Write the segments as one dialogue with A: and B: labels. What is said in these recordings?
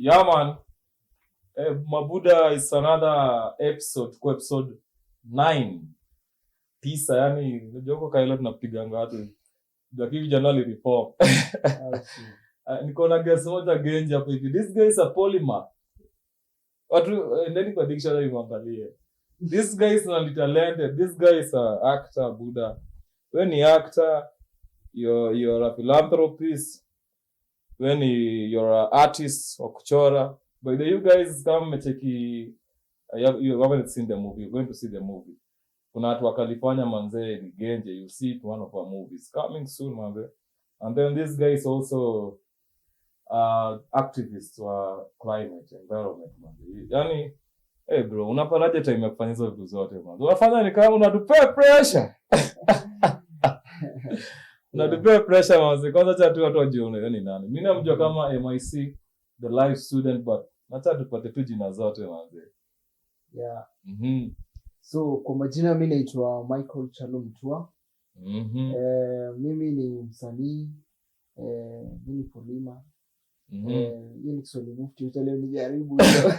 A: Yeah, man. Mabuda is another episode, kwa episode 9. Tisa, yani, unajua kaila tunapiganga watu. Lakini January reform. Niko na guess moja genja hapo hivi. This guy is a polymath. Watu ndani kwa dictionary muangalie. This guy is talented. This guy is an actor, Buddha. When you actor, you're a philanthropist. When you're an artist or kuchora. But you guys come cheki, you haven't seen the movie. You're going to see the movie. Kuna watu wa California manze ni genje. You see it one of our movies coming soon, manze. And then this guy is also activist wa climate environment, manze. Yani, hey bro, unapataje time ya kufanya hizo vitu zote, manze? Unafanya ni kama unatupea pressure. Unatupea pressure, manze. Kwanza cha watu wajione yani nani. Mimi namjua kama MIC, the life student, but nataka tupate tu jina zote, manze.
B: Yeah. So kwa majina mimi naitwa Michael Chalom Tua. Mimi ni msanii, mimi ni polima. Yeye ni Kiswahili mufti, utaleo nijaribu hiyo.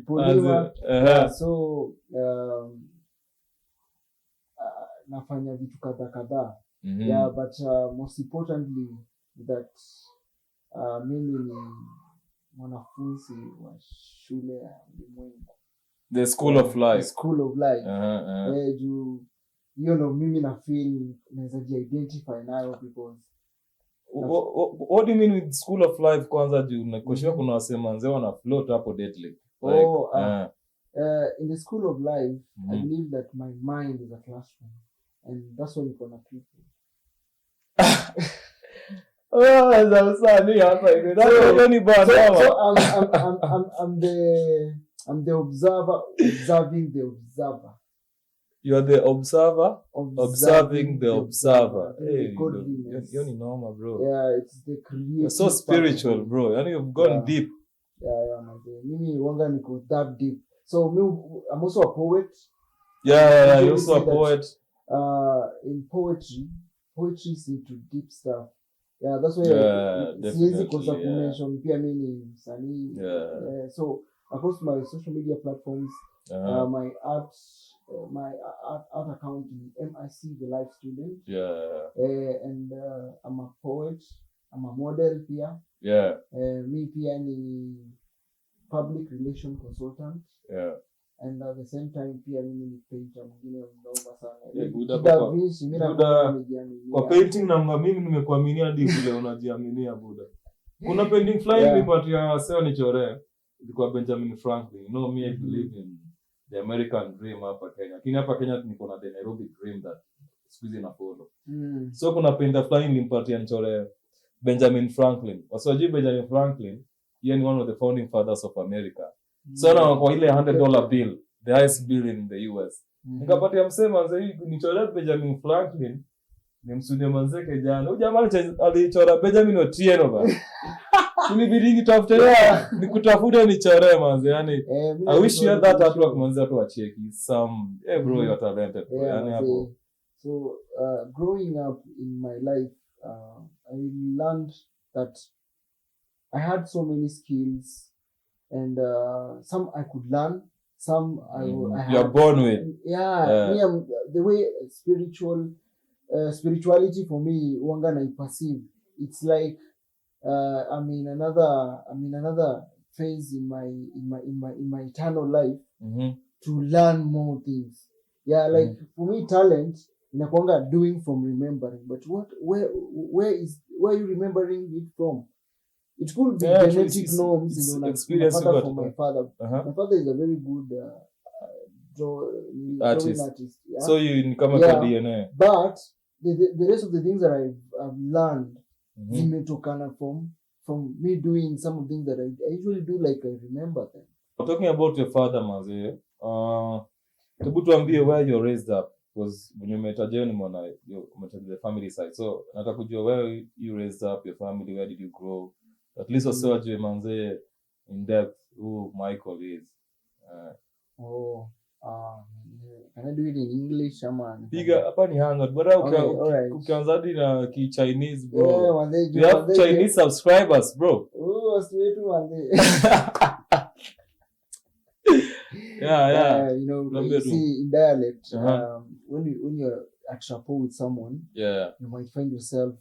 B: Polima. So nafanya vitu kadhaa. Yeah, but most importantly that mimi ni mwanafunzi wa shule ya ulimwengu.
A: The School of Life.
B: The School of Life. You know, mimi na feel naweza identify nayo because
A: what do you mean with School of Life kwanza juu nakoshia kuna wasema nzee wana float hapo deadly.
B: In the School of Life, I believe that my mind is a classroom and that's why niko na people. I'm the observer observing the observer.
A: You are the observer observing the observer.
B: Hey,
A: you're in normal, bro.
B: Yeah, it's the creative.
A: You're so spiritual, bro. Yani you've gone deep.
B: Yeah, mimi wanga niko that deep. So I'm also a poet.
A: Yeah, you're also a poet.
B: In poetry is into deep stuff. Yeah, that's why siwezi kosa kumention pia mimi ni msanii. So across my social media platforms, my art account is MIC the Life Student. And I'm a poet, I'm a model pia. Me pia ni public relation consultant. And at the same time pia mimi ni painter mwingine mdogo sana.
A: Kwa painting na mimi nimekuaminia hadi vile unajiaminia Buda. Kuna painting flying nipatia seo nichore. Ilikuwa Benjamin Franklin. You know me, I believe in the American dream hapa Kenya. Lakini hapa Kenya niko na the Nairobi dream that squeeze na follow. So kuna painter flying nipatia nichore Benjamin Franklin. Wasijui Benjamin Franklin, yeye ni one of the founding fathers of America. So na kwa ile $100 bill, the highest bill in the US. Nikapatia msema mzee nichora Benjamin Franklin, ni msudi manzeke jana. Huyu jamaa alichora Benjamin Otieno ba. Mimi bidingi tafutia nikutafuta nichore manze. Yani I wish you had that artwork manze watu wacheki. Some bro you are talented. Yani hapo.
B: So growing up in my life, I learned that I had so many skills. And some I could learn, some I
A: you're born with.
B: Me, the way spirituality for me, wanga na perceive. It's like I'm in another phase in my eternal life to learn more things. Yeah, like for me, talent inakuanga doing from remembering. But where are you remembering it from? It could be genetic norms,
A: experience
B: from my father. My father is a very good drawing artist. Yeah?
A: So you come with DNA.
B: But the rest of the things that I've learned zimetokana from me doing some of the things that I usually do, like I remember them.
A: Talking about your father, Maze, hebu tuambie where you're raised up, because when you umetaja the family side. So nataka kujua where you raised up, your family, where did you grow? At least also manze in depth who Michael is.
B: Can I do it in English?
A: Piga hapa ni hangout. Bora
B: Okay, alright.
A: ukianza hadi na Chinese,
B: Yeah,
A: bro.
B: manze,
A: We have Chinese subscribers, bro.
B: Straight manze.
A: Yeah.
B: You know,
A: Remember
B: you see in dialect,
A: Uh-huh.
B: when you're at rapport with someone,
A: Yeah.
B: you might find yourself,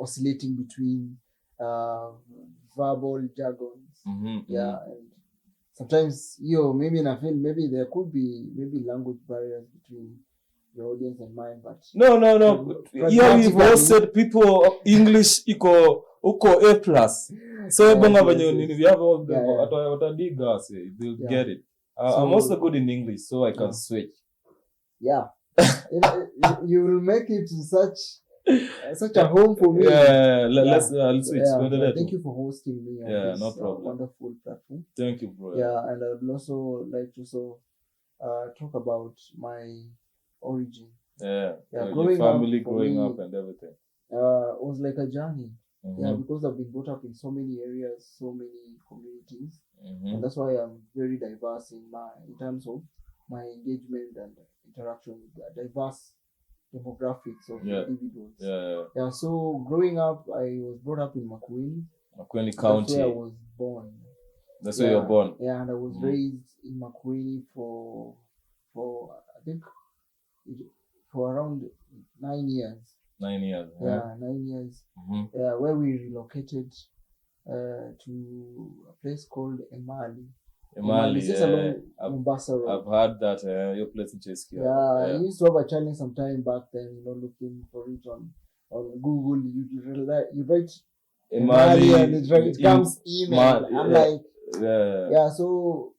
B: oscillating between verbal jargons. Yeah, and sometimes maybe I feel maybe there could be language barriers between your audience and mine, but
A: No. Here we've all said people English iko A+. So bonga venye nini we have all watadiga us, they'll get it. I'm also good in English, so I can switch.
B: Yeah. You will make it such a home for me.
A: Let's switch.
B: Thank you for hosting me on this
A: no problem.
B: wonderful platform.
A: Thank you, bro.
B: Yeah, and I would also like to talk about my origin.
A: Your
B: growing
A: up and everything.
B: Was like a journey. Yeah, because I've been brought up in so many areas, so many communities, and that's why I'm very diverse in terms of my engagement and interaction with diverse demographics of individuals. Yeah. So growing up, I was brought up in Makueni
A: County.
B: That's where I was born.
A: That's where you're born.
B: Yeah, and I was raised in Makueni for I think for around 9 years.
A: 9 years.
B: Yeah, 9 years. Yeah, where we relocated to a place called Emali.
A: Emali,
B: just along Mombasa Road.
A: I've heard that your place in Cheskia.
B: Yeah, I used to have a challenge some time back then, looking for it on Google. You write Emali and it comes email. I'm like, so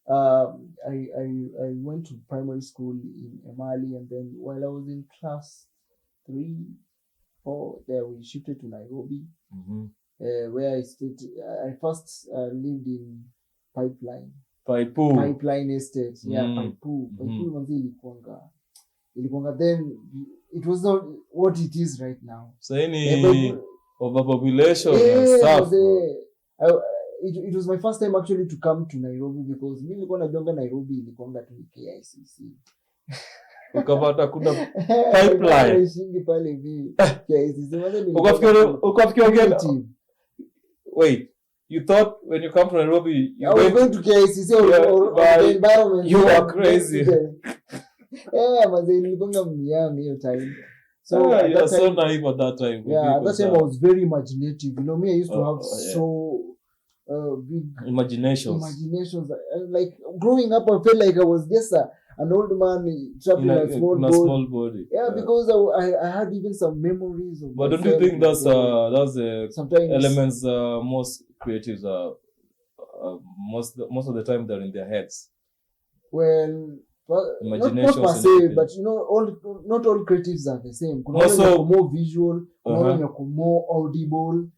B: I went to primary school in Emali, and then while I was in class 3, 4, there we shifted to Nairobi, where I stayed. I first lived in Pipeline Estate. Yeah, Paipu manzi ilikuanga then it was not what it is right now.
A: So any overpopulation and stuff.
B: It was my first time actually to come to Nairobi, because mimi nilikuwa najonga Nairobi ilikuanga tu KICC.
A: Ukapata kuna pipeline.
B: Shingi pale hivi KICC.
A: Ukafikiria wait. You thought when you come to Nairobi,
B: I was going to KICC or the environment.
A: You are crazy.
B: Nilikuanga young hiyo time.
A: So you were so naive at that time.
B: Yeah, at that time I was very imaginative. Me, I used to have so big
A: imaginations.
B: Like growing up, I felt like I was just an old man trapped in a small body. Yeah, because I had even some memories of.
A: But don't you think that's sometimes elements most creatives are most of the time they're in their heads?
B: Well, not per se, but not all creatives are the same. Also, more visual, more audible.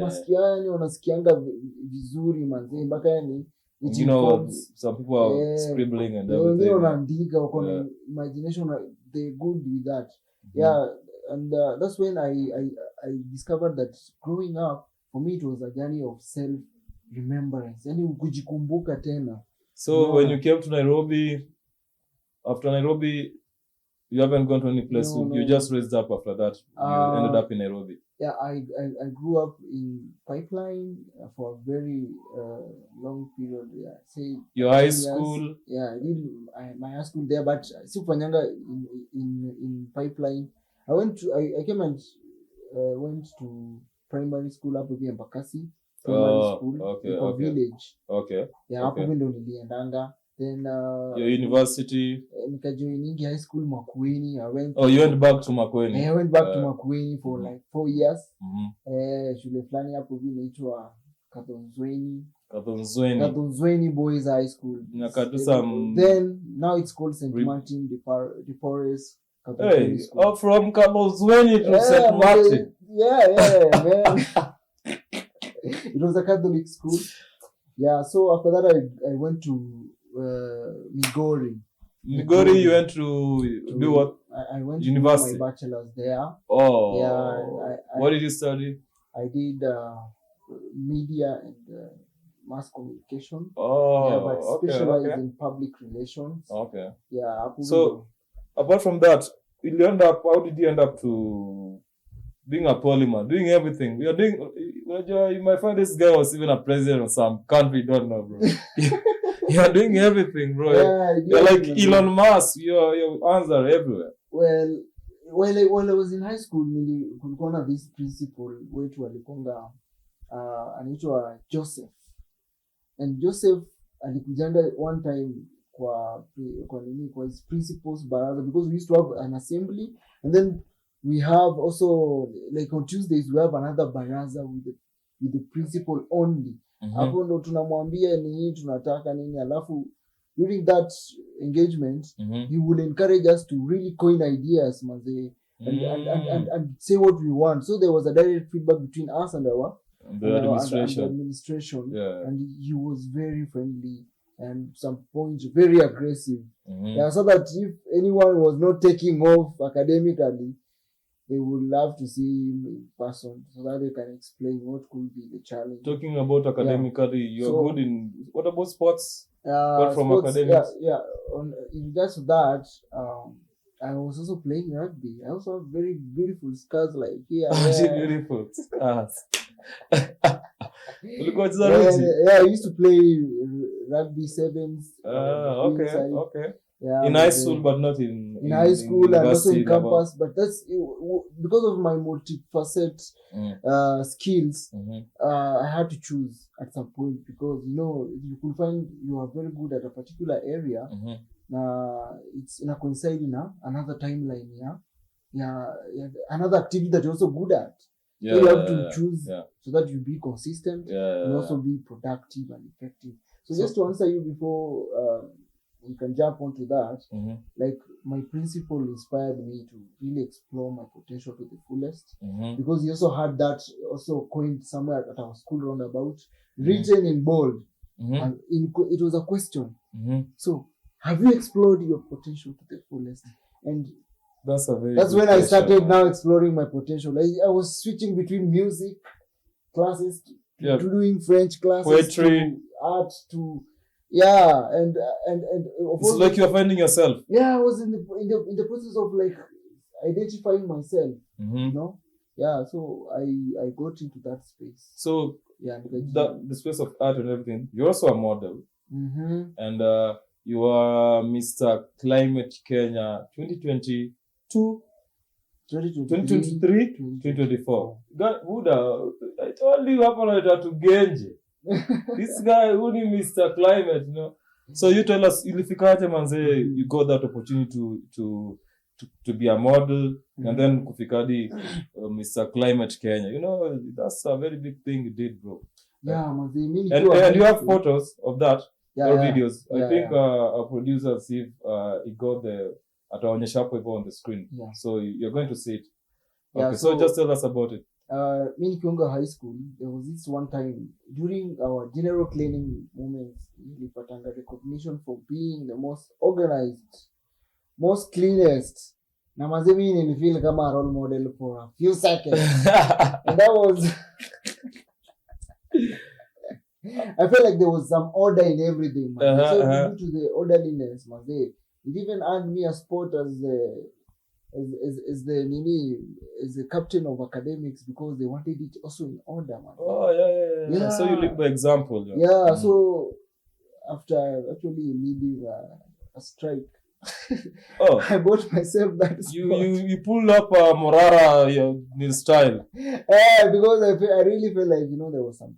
B: Masikiani wanasikianga vizuri manze mpaka yani
A: some people are scribbling and everything.
B: Wanaandika wako imagination, they're good with that. Yeah, and that's when I discovered that growing up for me it was a journey of self remembrance, yani kujikumbuka tena.
A: So when you came to Nairobi, after Nairobi, you haven't gone to any place. You just raised up after that. You ended up in Nairobi.
B: Yeah, I grew up in Pipeline for a very long period. Yeah, say
A: your high school.
B: Yeah, I did my high school there, but Supanyanga in Pipeline. I came and went to primary school up in Embakasi. Primary school,
A: okay.
B: Village.
A: Okay.
B: Yeah, hapo ndo niliendanga. Then
A: your university.
B: Nikajoiningi high school Makueni.
A: You went back to Makueni.
B: I went back to Makueni for like 4 years. Shule fulani hapo vile inaitwa Kathonzweni Boys High School. Then now it's called St. Martin de Porres.
A: Hey, from Kathonzweni to St. Martin.
B: Yeah, man. It was a Catholic school. Yeah, so after that I went to Migori.
A: Migori, you went to do what?
B: I went
A: university.
B: To do my bachelor's there.
A: Oh.
B: Yeah.
A: What did you study?
B: I did media and mass communication.
A: Oh,
B: But
A: okay,
B: specialized in public relations.
A: Okay.
B: Yeah.
A: So, apart from that, how did you end up to being a polymer, doing everything? You might find this guy was even a president of some country, don't know, bro. You're doing everything, bro. You're like Elon Musk. Your hands are everywhere.
B: Well, when I was in high school, kulikuwa na this principal wetu alikonga anaitwa Joseph. And Joseph alikujanga one time kwa his principal's baraza, because we used to have an assembly, and then we have also, like on Tuesdays, we have another baraza with the principal only. Hapo ndo tunamwambia ni tunataka nini, alafu during that engagement he will encourage us to really coin ideas, manze, and say what we want. So there was a direct feedback between us and the administration.
A: Yeah.
B: And he was very friendly and some points very aggressive. Yeah, so that if anyone was not taking off academically, they would love to see him in person so that they can explain what could be the challenge.
A: Talking about academically, you're good in, what about sports? Apart from academics?
B: In regards to that, I was also playing rugby. I also have very beautiful scars like here.
A: Beautiful scars.
B: I used to play rugby sevens.
A: Okay.
B: Yeah,
A: in high school, but not in
B: high school, and also in campus. But that's because of my multifaceted skills. I had to choose at some point, because you could find you are very good at a particular area. It's in a coincide in another timeline. Another activity that you're also good at. So you have to choose so that you be consistent and also be productive and effective. So just to answer you before we can jump onto that, like my principal inspired me to really explore my potential to the fullest, because he also had that also coined somewhere at our school roundabout, written in bold, and it was a question. So, have you explored your potential to the fullest? And
A: that's
B: when I started now exploring my potential. I was switching between music classes to doing French classes,
A: poetry,
B: to art, to and
A: it's like you're finding yourself.
B: I was in the process of like identifying myself. So I got into that space.
A: So the space of art and everything. You're also a model, and you are Mr. Climate Kenya 2022, 2023, 2024. Buddha, I told you hapa to Genje. This guy who ni Mr. Climate, So you tell us, ilifikaje manze, you got that opportunity to be a model, and then kufikadi Mr. Climate Kenya. That's a very big thing you did, bro.
B: Manze,
A: and you have photos of that, or videos. I think our producer, see if he got the ataonyesha hapo hivyo on the screen. So you're going to see it. Okay, so just tell us about it.
B: Me nikiunga high school, there was this one time during our general cleaning moments, nilipatanga recognition for being the most organized, most cleanest. Na manze mimi nilifeel kama a role model for a few seconds. And that was I felt like there was some order in everything. So due to the orderliness, manze, it even earned me a spot as the captain of academics, because they wanted it also in order, man.
A: Yeah. So you live by example.
B: So after actually leading a strike, I bought myself that spot.
A: You pulled up Morara in style.
B: Because I really felt like there was some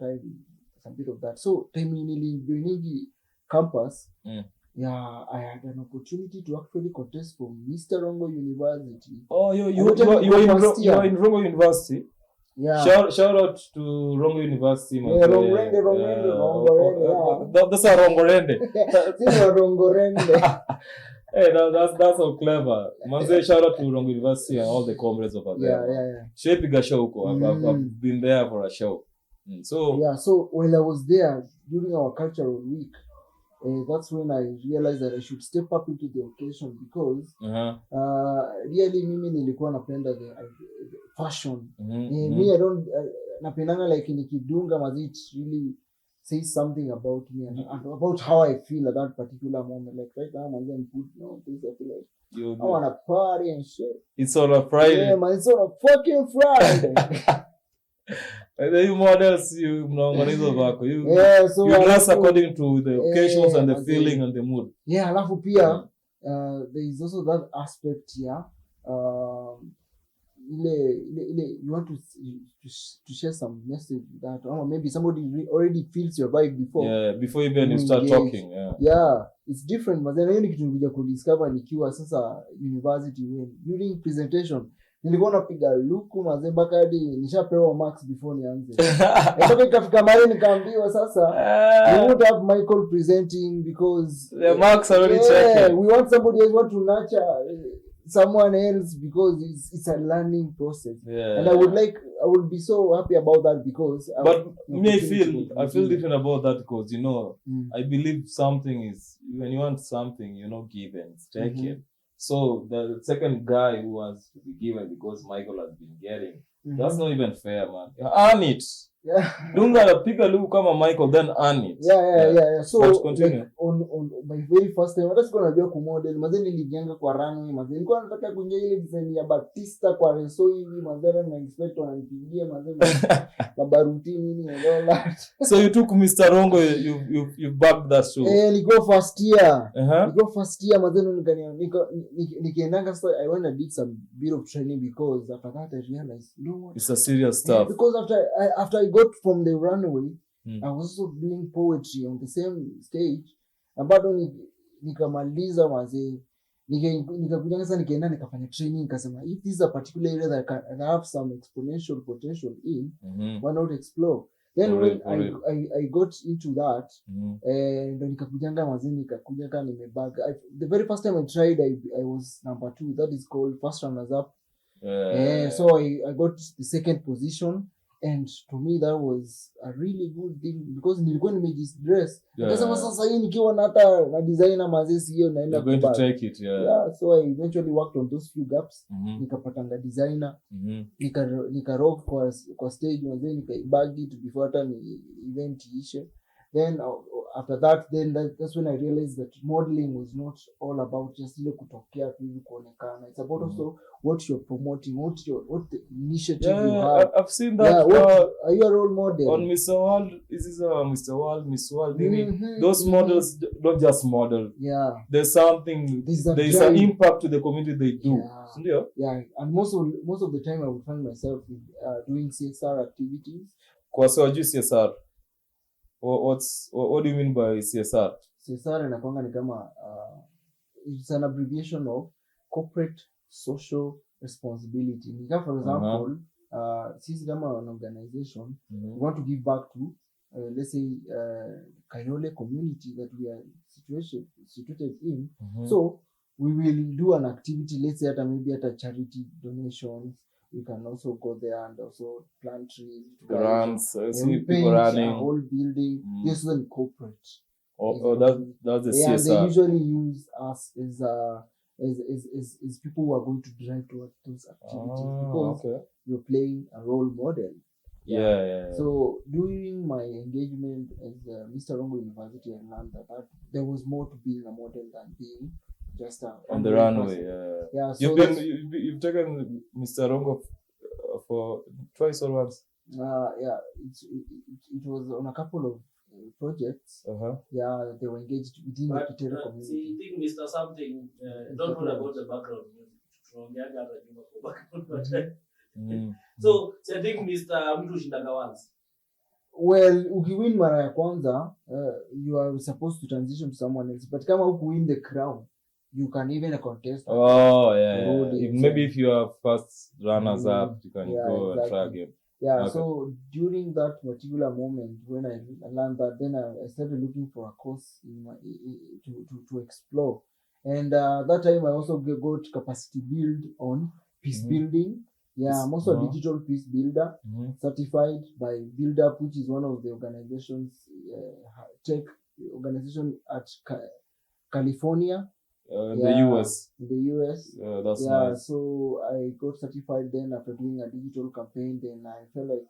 B: bit of that. So time in campus. I had an opportunity to actually contest for Mr. Rongo University.
A: Oh, you were in Rongo University? Shout out to Rongo University.
B: Rongorende.
A: That's a Rongorende.
B: Rongorende.
A: Hey, that's so clever. Manze, shout out to Rongo University and all the comrades over there. Shepiga show huko. I've been there for a show. So
B: while I was there during our cultural week, that's when I realized that I should step up into the occasion, because really mimi nilikuwa napenda the fashion. Me I don't napendanga like nikidunga mazit really says something about me and about how I feel at that particular moment. Like right now, I'm going to put things I feel like I want to party and shit.
A: It's on a Friday.
B: Yeah, man, it's on a fucking Friday.
A: And then you models, you
B: so
A: you dress according to the occasions and the feeling and the mood.
B: Yeah, alafu pia there is also that aspect here. You want to share some message that maybe somebody already feels your vibe before.
A: Yeah, before even you start talking.
B: Yeah, it's different. But then hiyo ni kitu nilikuja kudiscover nikiwa sasa university during presentation. Nilikuwa napiga luku mazee mpaka hadi nishapewa marks before nianze. Mpaka ikafika mahali nikaambiwa sasa you won't have Michael presenting because
A: the marks are already checking.
B: We want somebody else want to nurture someone else because it's a learning process.
A: Yeah.
B: And I would be so happy about that because
A: I feel different about that because I believe something is when you want something, give and take it. So the second guy who was to be given because Michael has been getting, that's not even fair, man. Earn it.
B: Yeah.
A: Don't gotta pick a look kama Michael, then earn it.
B: Yeah. So
A: continue.
B: Like, on my very first time, hata sikuwa najua kumodel. Mazeni nilijenga kwa runway, mazeni nilikuwa nataka kuingia ile design ya Batista kwa reso hivi, mazeni na expect wananipigia mazeni na baruti nini and all that.
A: So you took Mr. Rongo, you backed that show.
B: Niko first year. Niko first year mazeni nikiendanga so I went and did some bit of training because after that I realized
A: it's a serious stuff.
B: Because after I got from the runway, I was also doing poetry on the same stage. Na bado nikamaliza mazee nikakuja sasa nikaenda nikafanya training nikasema if this is a particular area that I have some exponential potential in, why not explore? Then when I got into that ndo nikakujanga mazee nikakuja kama nimebag. The very first time I tried I was number 2. That is called first runners up. So I got the second position. And to me that was a really good thing because nilikuwa nimejidress. Nikasema sasa hii nikiwa na hata na designer mazesi hiyo naenda
A: going to take it.
B: So I eventually worked on those few gaps. Nikapata na designer. Nika rock kwa stage mazee nikaibag it before hata ni event ishe. Then after that that's when I realized that modeling was not all about just ile kutokea tu kuonekana. It's about also what you're promoting, what the initiative you have.
A: I've seen that.
B: Are you a role model?
A: On Mr. World, this is Mr. World, Miss World. Those models don't just model.
B: Yeah.
A: There's something. There's an impact to the community they do.
B: Yeah. And most of the time I would find myself doing CSR activities.
A: Kwa sababu CSR. What do you mean by CSR?
B: CSR inakuanga ni kama it's an abbreviation of corporate social responsibility. For example, sisi kama an organization, we want to give back to let's say Kayole community that we are situated in. So we will do an activity, let's say maybe at a charity donations. We can also go there and also plant trees.
A: Grants,
B: see people running a whole building. This is a corporate.
A: That's the CSR.
B: Yeah, they usually use us as people who are going to drive towards those activities because you're playing a role model.
A: Yeah.
B: So during my engagement at Mr. Rongo University, I learned that there was more to being a model than being just
A: on the runway.
B: Yeah. So
A: you've taken Mr. Rongo for twice or once.
B: It was on a couple of projects. Yeah, they were engaged within the Kitero community.
C: See, think Mr. Something. Don't worry about the background music. So I think Mr. Mtu shindaga once.
B: Well, ukiwin mara ya kwanza, you are supposed to transition to someone else. But kama huku win the crown, you can even contest.
A: Maybe if you are first runners up, you can go and try again.
B: Yeah, so during that particular moment when I learned that, then I started looking for a course to explore. And that time I also got capacity build on peace building. Yeah, I'm also a digital peace builder, certified by Build Up, which is one of the organizations, tech organization at California.
A: The US.
B: The US.
A: That's nice.
B: So I got certified then after doing a digital campaign. Then I felt like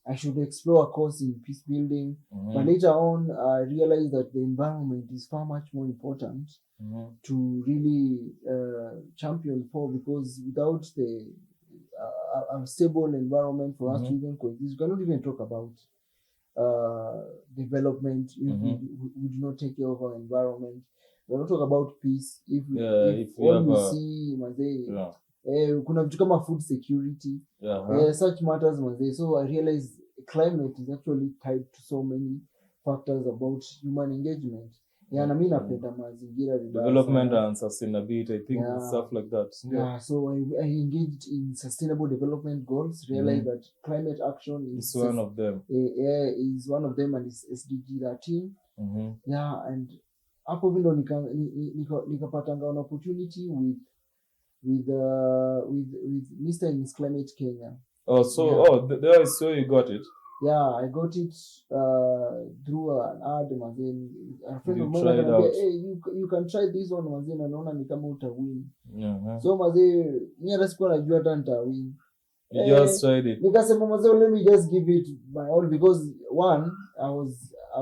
B: I should explore a course in peace building. But later on, I realized that the environment is far much more important to really champion for, because without the stable environment for us to even coexist, we cannot even talk about development if we do not take care of our environment. We cannot talk about peace if all we see kuna vitu kama food security, such matters mazee. So I realized climate is actually tied to so many factors about human engagement. Na mimi napenda mazingira,
A: development and sustainability, I think stuff like that.
B: So I engaged in sustainable development goals, realized that climate action is
A: one of them.
B: Is one of them, and it's SDG 13. And hapo vile nikapatanga an opportunity with Mr. and Miss Climate Kenya.
A: There is so you got it.
B: I got it through an ad magazine. A friend of mine
A: said,
B: hey, you can try this one magazine, anaona ni kama utawin. So mazee, mimi hata sikuwa najua hata nitawin.
A: You just tried it.
B: Nikasema mazee, let me just give it my all, because one, I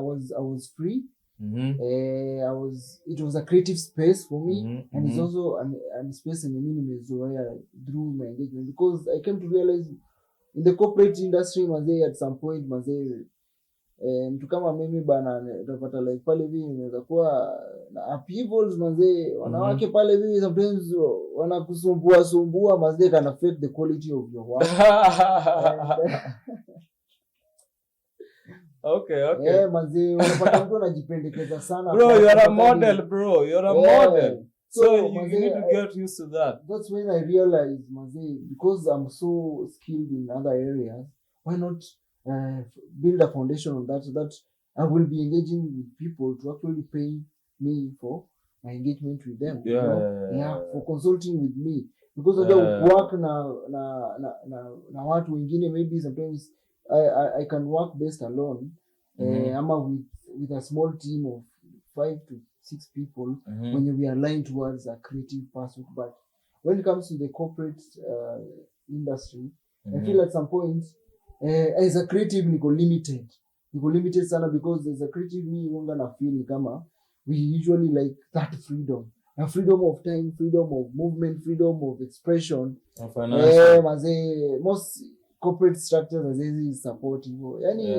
B: was free. It was a creative space for me, and it's also a space in mimi nimezoea through my engagement, because I came to realize in the corporate industry mazee, at some point mazee, mtu kama mimi bana utapata like pale hivi inaweza kuwa na upheavals mazee, wanawake pale hivi sometimes wanakusumbua mazee, can affect the quality of your work. Okay. Mazee, unapata mtu anajipendekeza sana.
A: Bro, you're a model, bro. You're a model. So you need to get used to that.
B: That's when I realized, mazee, because I'm so skilled in other areas, why not build a foundation on that, so that I will be engaging with people to actually pay me for my engagement with them. For consulting with me, because I work na watu wengine, maybe sometimes I can work best alone, ama with a small team of 5 to 6 people when we are aligned towards a creative pursuit. But when it comes to the corporate industry, I feel at some point as a creative niko limited sana, because as a creative me wanga na feel kama we usually like that freedom of time, freedom of movement, freedom of expression. Mazee, most corporate structures as support hivyo, yani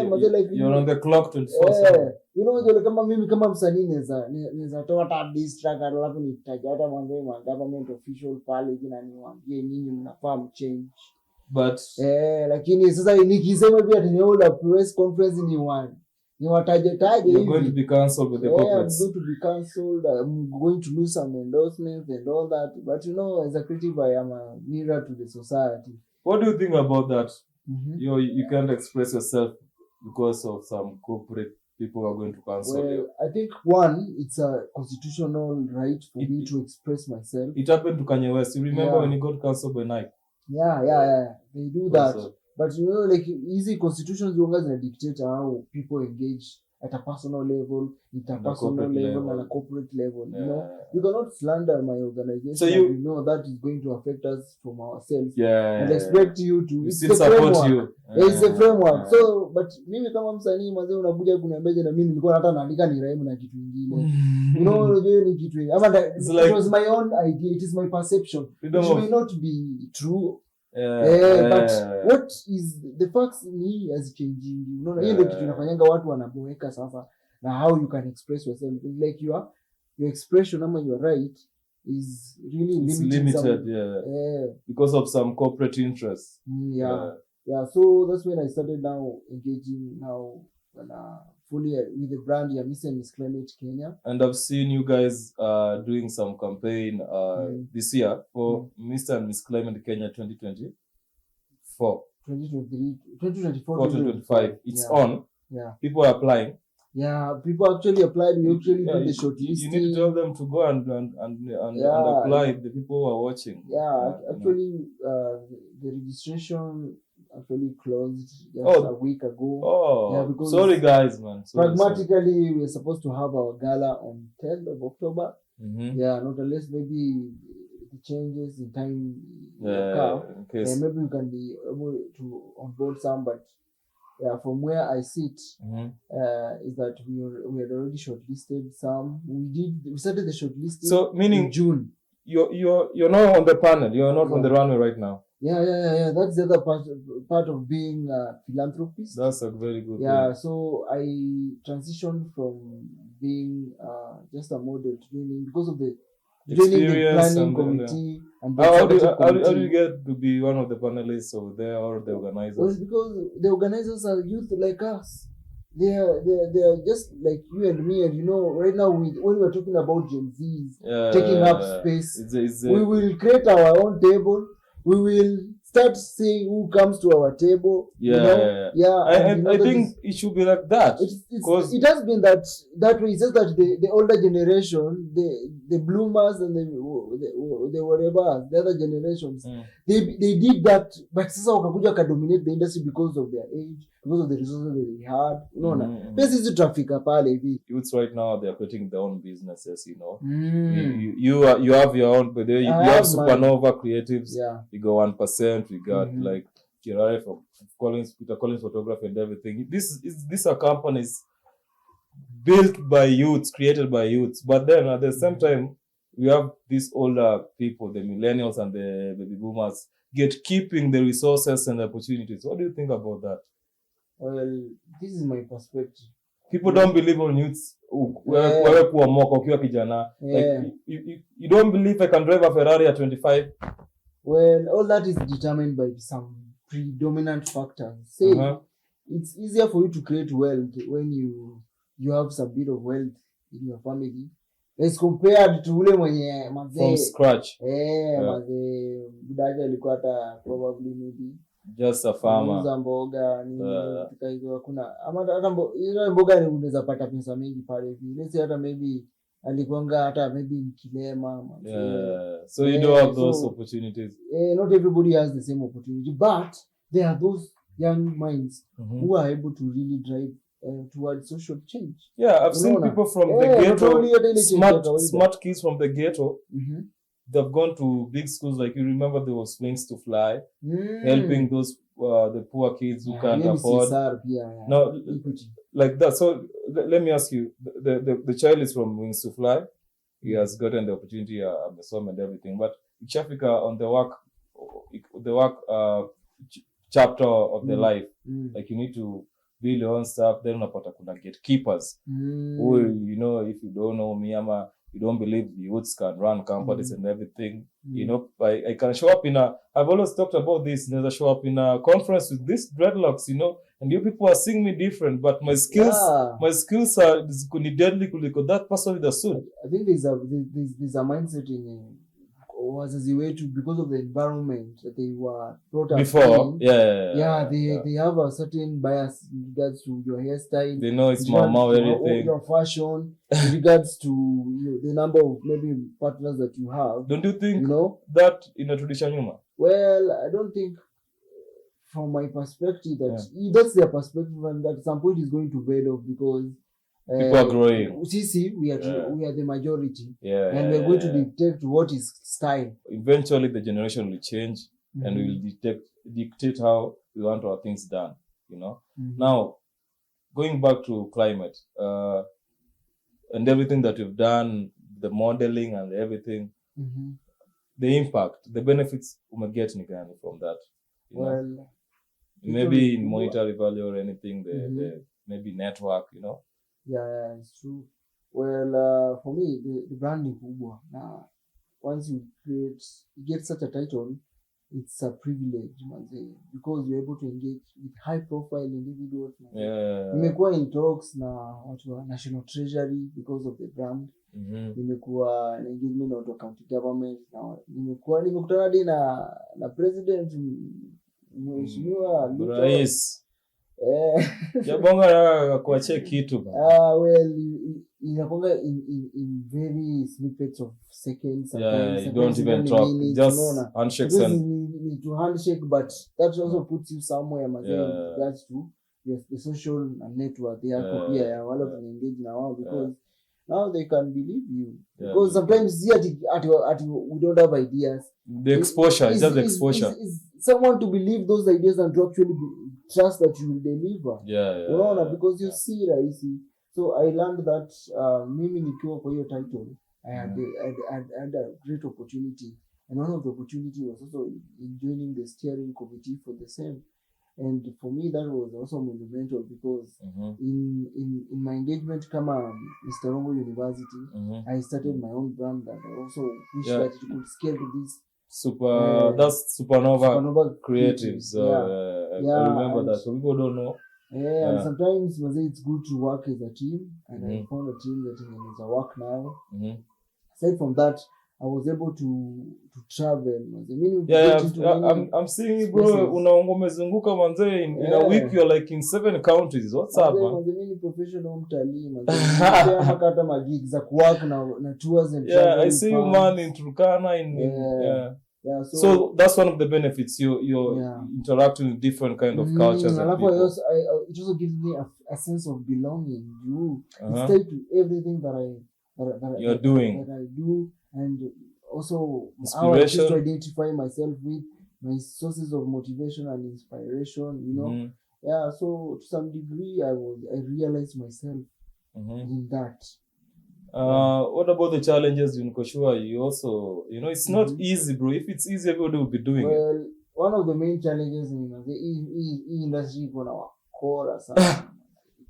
B: mazee, like
A: you're on the clock 24/7.
B: You know, kama mimi kama msanii naweza toa hata distract, alafu nitaja hata mambo ma government official pale jina niwaambie nyinyi mnafaa mchange,
A: but
B: lakini sasa nikisema pia tunaona press conference ni wataje hivi,
A: you're going to be cancelled with the corporates.
B: I'm going to be cancelled. I'm going to lose some endorsements and all that. But you know, as a creative, I am a mirror to the society.
A: What do you think about that? You can't express yourself because of some corporate people are going to cancel you.
B: I think one, it's a constitutional right for me to express myself.
A: It happened to Kanye West. You remember when he got cancelled by Nike?
B: Yeah. They do that. But you know, like easy constitutions zina dictate how people engage at a personal level, interpersonal level, and a corporate level. You know, you cannot slander my organization. So you know that is going to affect us from ourselves. And expect you to
A: still support you.
B: It's a framework. So, but mimi kama msanii mazee, unakuja kuniambia na mimi nilikuwa hata naandika ni rhyme na kitu kingine. You know, unajua ni kitu. It was my own idea. It is my perception. It may not be true. But what is the facts ni as changing, unaona, hiyo ndio kitu inafanyanga watu wanaboeka sasa, na how you can express yourself, like your expression ama your right is really limited.
A: Because of some corporate interests.
B: So that's when I started now engaging fully with the brand Miss and Miss Climate Kenya. And
A: I've seen you guys doing some campaign this year for Mr. and Miss Climate Kenya 2024.
B: 2024,
A: 2025. It's on. People are applying.
B: People actually applied. We actually did the shortlisting.
A: You need to tell them to go and apply. The people who are watching.
B: Actually, the registration actually closed just a week ago. Because
A: sorry guys, man.
B: Pragmatically, we're supposed to have our gala on 10th of October. Not unless maybe the changes in time
A: in case.
B: maybe we can be able to onboard some, but from where I sit, is that we had already shortlisted some. We started the shortlisting.
A: So meaning
B: in June.
A: You're not on the panel. You're not on the runway right now.
B: Yeah. That's the other part of being a philanthropist.
A: That's a very good
B: thing. So I transitioned from being just a model to doing because of the planning committee.
A: How do you get to be one of the panelists over there or the organizers?
B: Well, because the organizers are youth like us. They are just like you and me, and right now when we're talking about Gen Zs taking up space, we will create our own table. We will start seeing who comes to our table.
A: I think it should be like that.
B: It has been that way. It's just that the older generation, the bloomers and the whatever, the other generations, they did that, but sasa wakakuja dominate the industry because of their age, because of the resources that they had. This is the traffic pale hivi.
A: Youths right now, they are creating their own businesses. You have your own, but you have Supernova Creatives. You go 1%. We got like Kirare from Peter Collins Photography and everything. These are companies built by youths, created by youths. But then at the same time, we have these older people, the millennials and the baby boomers, keeping the resources and the opportunities. What do you think about that?
B: Well, this is my perspective.
A: People don't believe on youths. Like, you don't believe I can drive a Ferrari at 25?
B: Well, all that is determined by some predominant factors. Say, it's easier for you to create wealth when you have some bit of wealth in your family as compared to ule mwenye
A: from scratch.
B: Mazee budaje alikuwa hata probably maybe
A: just a farmer.
B: Kuuza mboga hizo hakuna hata mboga ni unaweza pata pesa mingi pale hivi. Let's say hata maybe alikuanga hata maybe kilema.
A: So you don't have those opportunities.
B: Not everybody has the same opportunity, but there are those young minds who are able to really drive towards social change.
A: I've seen people from the ghetto, smart kids from the ghetto. They've gone to big schools. Like you remember, there was Wings to Fly, helping those the poor kids who can't afford. No, like that. So let me ask you: the child is from Wings to Fly. He has gotten the opportunity, Amesom and everything. But Chafika on the work chapter of the life, like you need to build your own stuff. Then unapata kuna gatekeepers who, if you don't know me, you don't believe the youths can run companies and everything. I can show up I've always talked about this. There's show up in a conference with these dreadlocks, and you people are seeing me different, but my skills are deadly kuliko that person with the suit.
B: I think there's a mindset in wazazi wetu because of the environment that they were brought up
A: before.
B: They have a certain bias in regards to your hairstyle.
A: They know it's mama everything.
B: Your fashion, in regards to the number of maybe partners that you have.
A: Don't you think that in a tradition nyuma?
B: Well, I don't think from my perspective that's their perspective, and at some point is going to fade off because
A: people are growing.
B: We are the majority.
A: And
B: we're going to dictate what is style.
A: Eventually the generation will change and we will dictate how we want our things done, Now, going back to climate, and everything that we've done, the modeling and everything, the impact, the benefits we get from that.
B: Well,
A: maybe in monetary value or anything, the maybe network,
B: Yeah, it's true. Well, for me, the branding kubwa. Now, once you get such a title, it's a privilege, because you're able to engage with high-profile individuals. Nimekuwa in talks na watu wa National Treasury because of the brand. Nimekuwa na engagement na watu wa county government. Nimekutana hadi na president mheshimiwa
A: Rais. Jabonga kuachia kitu.
B: Well, inakonga in very snippets of seconds.
A: You don't even talk.
B: Minutes,
A: just handshakes
B: need to handshake, but that also puts you somewhere. That's true. Yes, the social network. They are wale to engage now because now they can believe you. Because sometimes we don't have ideas.
A: The exposure, just the exposure.
B: Is someone to believe those ideas and to actually trust that you will deliver. Because you see, right? So I learned that mimi nikiwa kwa hiyo title, I had a great opportunity. And one of the opportunity was also in joining the steering committee for the same. And for me, that was also monumental because in my engagement kama Mr. Rongo University, I started my own brand that I also wish that it could scale to this.
A: That's Supernova Creatives. I remember that. So people don't know.
B: And sometimes it's good to work as a team, and I found a team that is a work now. Aside from that, I was able to travel.
A: I'm seeing you, bro. Umezunguka manze in a week. You're like in 7 countries. What's up, man?
B: Mimi professional mtalii manze. Kama kata magigs za kuwork na tours and travel.
A: I see you, man, in Turkana so that's one of the benefits. You're interacting with different kind of cultures and people.
B: It also gives me a sense of belonging. It's tied to everything that
A: you're doing.
B: That I do. And also how I choose to identify myself with my sources of motivation and inspiration, so to some degree I realized myself in that.
A: What about the challenges in Koshua? You also, it's not easy, bro. If it's easy, everybody will be doing it.
B: One of the main challenges in the industry is wakora sana.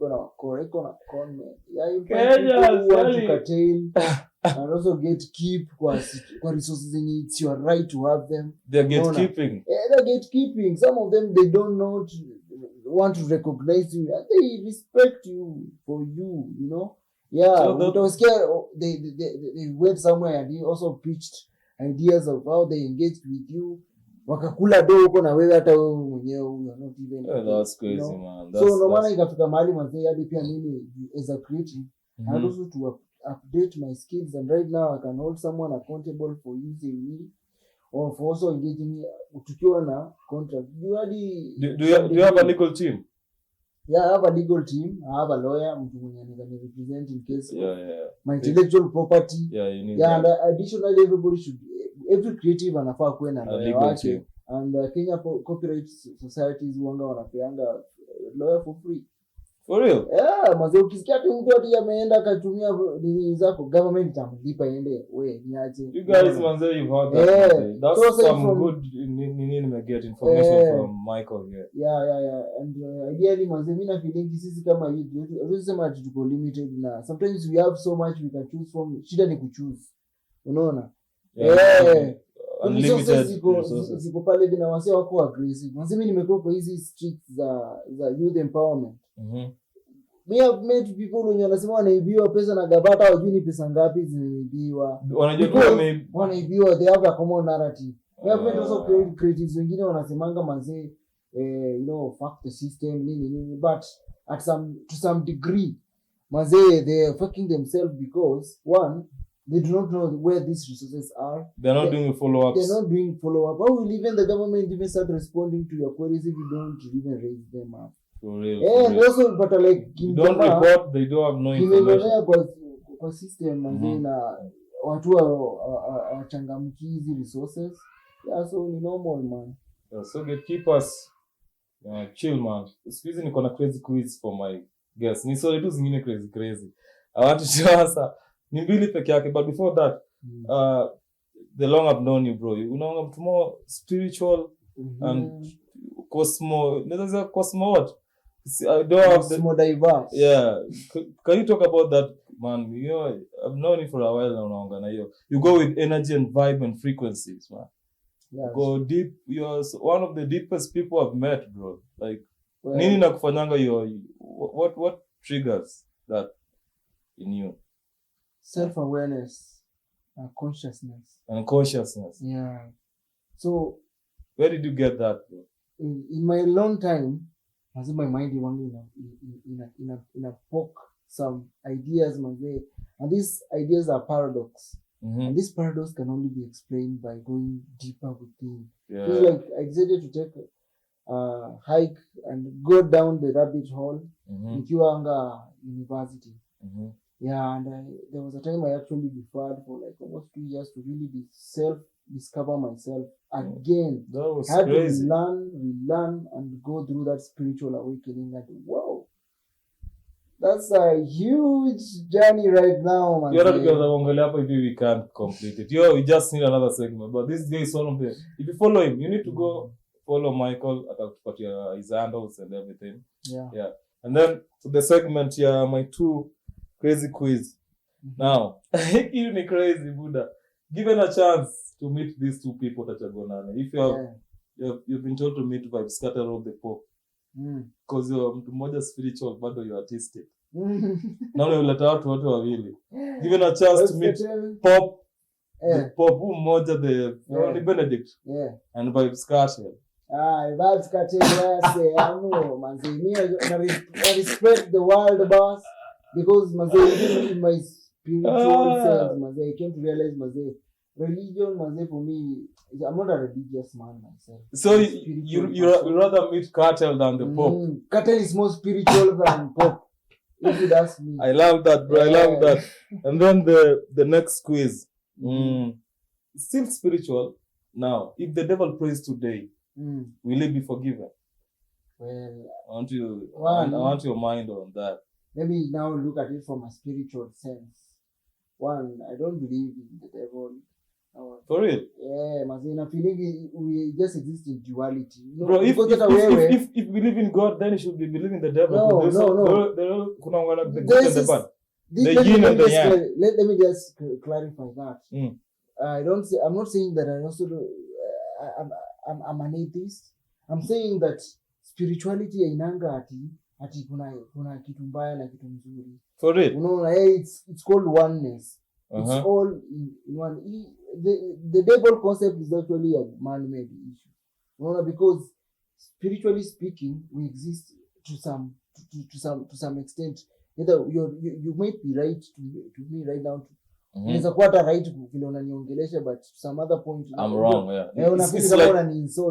B: Iko na conmen. You people who want to curtail and also gatekeep kwa resources zenye it's your right to have them.
A: They're gatekeeping.
B: They're gatekeeping. Some of them, they don't want to recognize you. They respect you for you, So they went somewhere and he also pitched ideas of how they engaged with you. Wakakula do huko na wewe hata wewe mwenyewe you are not even.
A: That's crazy, man.
B: So no maana ikafika mahali mzee hadi pia mimi as a creative and also to update my skills, and right now I can hold someone accountable for using me or for also engaging me tukiwa na contract. Do
A: you have a legal team?
B: Yeah, I have a legal team. I have a lawyer mtu mwenye anaweza represent in case my intellectual property.
A: You need
B: and additionally every creative anafaa kuwe na lawyer wake, and Kenya Copyright Societies wanga wanapeanga lawyer for free.
A: For real?
B: Maze ukisikia tu mtu ati ameenda akatumia nini zako, government itamlipa ende we niache.
A: You guys manze, you've heard that. That's so some good nini get information from Michael here. And ideally manze, mimi na feeling sisi kama hivi tunasema tuko limited na sometimes we have so much we can choose from. Shida ni kuchoose, unaona? Unlimited resources ziko pale bina wase wako aggressive. Manze mimi nimekuwa kwa hizi streets za youth empowerment. We have met people wenye wanasema wanaibiwa pesa na gavata, hawajui ni pesa ngapi zimeibiwa. Wanaibiwa, they have a common narrative. We have met also creatives wengine wanasemanga manze fuck the system nini, but to some degree manze they are fucking themselves because one, they do not know where these resources are. They're not doing follow-ups.
B: They're not doing follow-up. How will even the government even start responding to your queries if you don't even raise them up?
A: For real.
B: And also, but like
A: you don't report, they don't have no information.
B: Kwa system na watu wachangamki hizi resources. So ni normal, man.
A: So gatekeepers, chill, man. Squeezing niko na crazy quiz for my guests. Ni so tu zingine crazy. I want to answer ni mbili peke yake, but before that, the long I've known you, bro, unaona mtu more spiritual and cosmo what? I don't have the
B: more diverse.
A: Can you talk about that, man? I've known you for a while now, unaona na hiyo. You go with energy and vibe and frequencies, man. Go deep. You're one of the deepest people I've met, bro. Like nini nakufanyanga what triggers that in you?
B: Self-awareness and consciousness. So
A: where did you get that, bro?
B: In my long time, as in my mind in a poke some ideas, and these ideas are paradox. And this paradox can only be explained by going deeper within. It's like I decided to take a hike and go down the rabbit hole in Kiwanga University. Yeah, and there was a time I actually deferred for like almost 2 years to really discover myself again.
A: That was
B: I had
A: crazy.
B: to relearn, and go through that spiritual awakening. And wow, that's a huge journey right now, man.
A: We can't complete it. We just need another segment. But this guy is one of the. If you follow him, you need to go follow Michael at his handles and everything.
B: Yeah.
A: And then to the segment, my 2 crazy quiz. Now, you ni crazy Buddha. Given a chance to meet these 2 people that you're gonna, if you've been told to meet Vibes Scatter of the Pope, because you're mtu mmoja spiritual, bado you're artistic. Now unaleta watu wote wawili. Given a chance to meet Pope, the Pope mmoja, the Benedict, and Vibes Scatter.
B: Vibes Scatter, yes, I know, man. I respect the world, boss, because in my spiritual sense, I came to realize, religion, for me, I'm not a religious man myself.
A: So you rather meet Cartel than the Pope?
B: Cartel is more spiritual than Pope, if you ask me.
A: I love that, bro. I love that. And then the next quiz. Still spiritual. Now, if the devil prays today, will he be forgiven?
B: Well,
A: I want your mind on that.
B: Let me now look at it from a spiritual sense. One, I don't believe in the devil.
A: For real?
B: Yeah, Mazina, feeling we just exist in duality. You know,
A: bro, if you believe in God, then you should be believing the devil.
B: No.
A: The yin and the yang.
B: Let me just clarify that. I'm not saying that I also do. I'm an atheist. I'm saying that spirituality inanga ati kuna kitu mbaya na kitu mzuri.
A: For real?
B: It's called oneness. It's all in one. The devil concept is actually a man-made issue. Because spiritually speaking, we exist to some extent. Either you might be right to me right now. Unaweza kuwa hata right vile unaniongelesha, but to some other point
A: I'm wrong.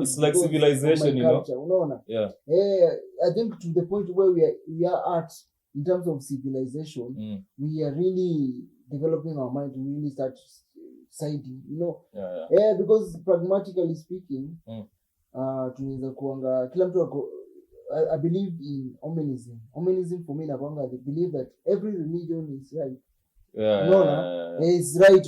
A: It's like civilization,
B: unaona. I think to the point where we are at in terms of civilization, we are really developing our mind to really start siding, because pragmatically speaking, tunaweza kuanga kila mtu I believe in omenism. Omenism for me nakwanga, they believe that every religion is right. Is right,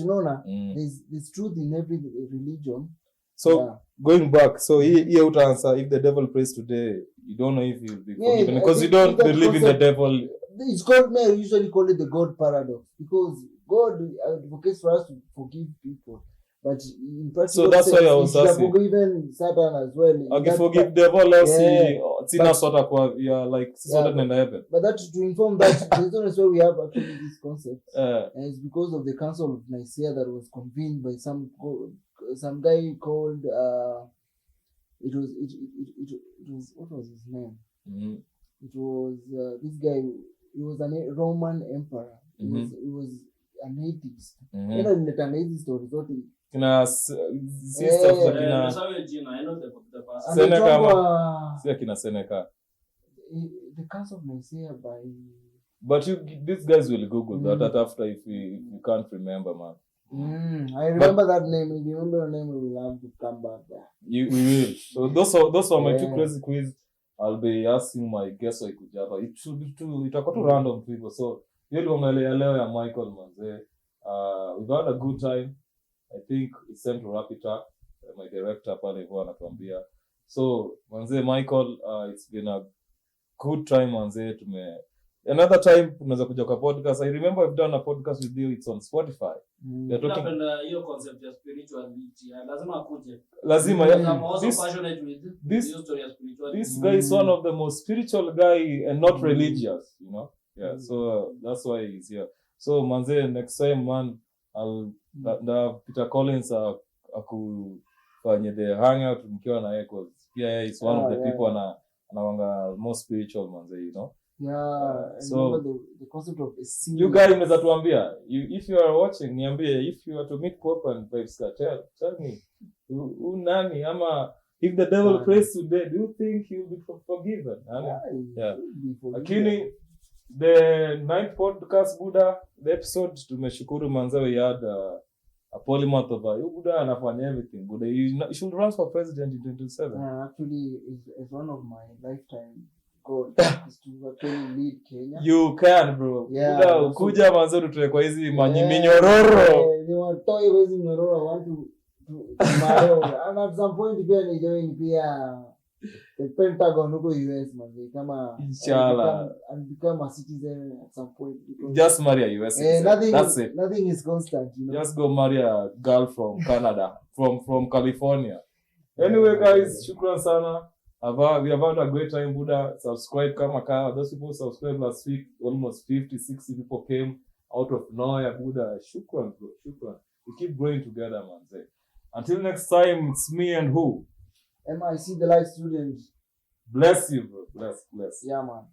B: there's truth in every religion.
A: So going back, so here would answer, if the devil prays today, you don't know if he'll be forgiven because you don't believe in the devil.
B: It's called, I usually call it the God paradox, because God advocates for us to forgive people, but in practice,
A: so that's why I was asking.
B: Forgiven Satan as well.
A: Okay, forgive devil else. It's not sort of like sorted in heaven.
B: But that to inform that the reason why we have actually this concept, and it's because of the Council of Nicaea that was convened by some guy called it was what was his name? It was this guy. He was a Roman emperor. He was an atheist. I know
A: Seneca.
B: The Council of Nicaea by.
A: But these guys will Google that after if you can't remember, man.
B: I remember that name. If you remember your name, we will have to come back there.
A: We will. So those are my 2 crazy quiz. I'll be asking my guests Kujava. It should be itakuwa tu random people. So hiyo tuongelea leo ya Michael manze. We've had a good time. I think it's time to wrap it up. My director pale hivyo anatuambia. So manze Michael, it's been a good time manze. Another time tunaweza kuja kwa podcast. I remember I've done a podcast with you. It's on Spotify.
C: We are talking hiyo concept ya spirituality. Lazima akuje.
A: Lazima.
C: I'm also passionate with this story ya spirituality.
A: This guy is one of the most spiritual guy and not religious, So that's why he's here. So manze, next time man, I'll Peter Collins akufanye the hangout mkiwa na yeye, cause he's one of the people anawanga most spiritual manze,
B: so the concept of
A: you guys mnaweza tuambia, if you are watching, niambie, if you are to meet Pope and Vibes Scatter, tell me who nani, ama if the devil prays today, do you think he'll be forgiven? Lakini the 9th podcast Buddha, the episode tumeshukuru manze we had a polymath of a Buddha anafanya everything. Buddha, you should run for president in 2027.
B: Actually, is one of my lifetime goals is to actually lead Kenya.
A: You can, bro.
B: Yeah,
A: Buddha,
B: also-
A: kuja manze tutoe kwa hizi minyororo.
B: Ni watoi wezi mnyororo watu tomorrow. And at some point pia ni join pia the Pentagon huko US manze kama
A: Inshallah.
B: and become a citizen at some point because
A: Just marry a US citizen. That's it.
B: nothing is constant, you know.
A: Just go marry a girl from Canada, from California. Anyway, guys, shukran sana. We have had a great time, Buddha. Subscribe kama kawa. Those people subscribed last week. Almost 50, 60 people came out of nowhere, Buddha. Shukran, bro. Shukran. We keep growing together, man. Until next time, it's me and who?
B: MIC the life student.
A: Bless you, bro. Bless.
B: Yeah, man.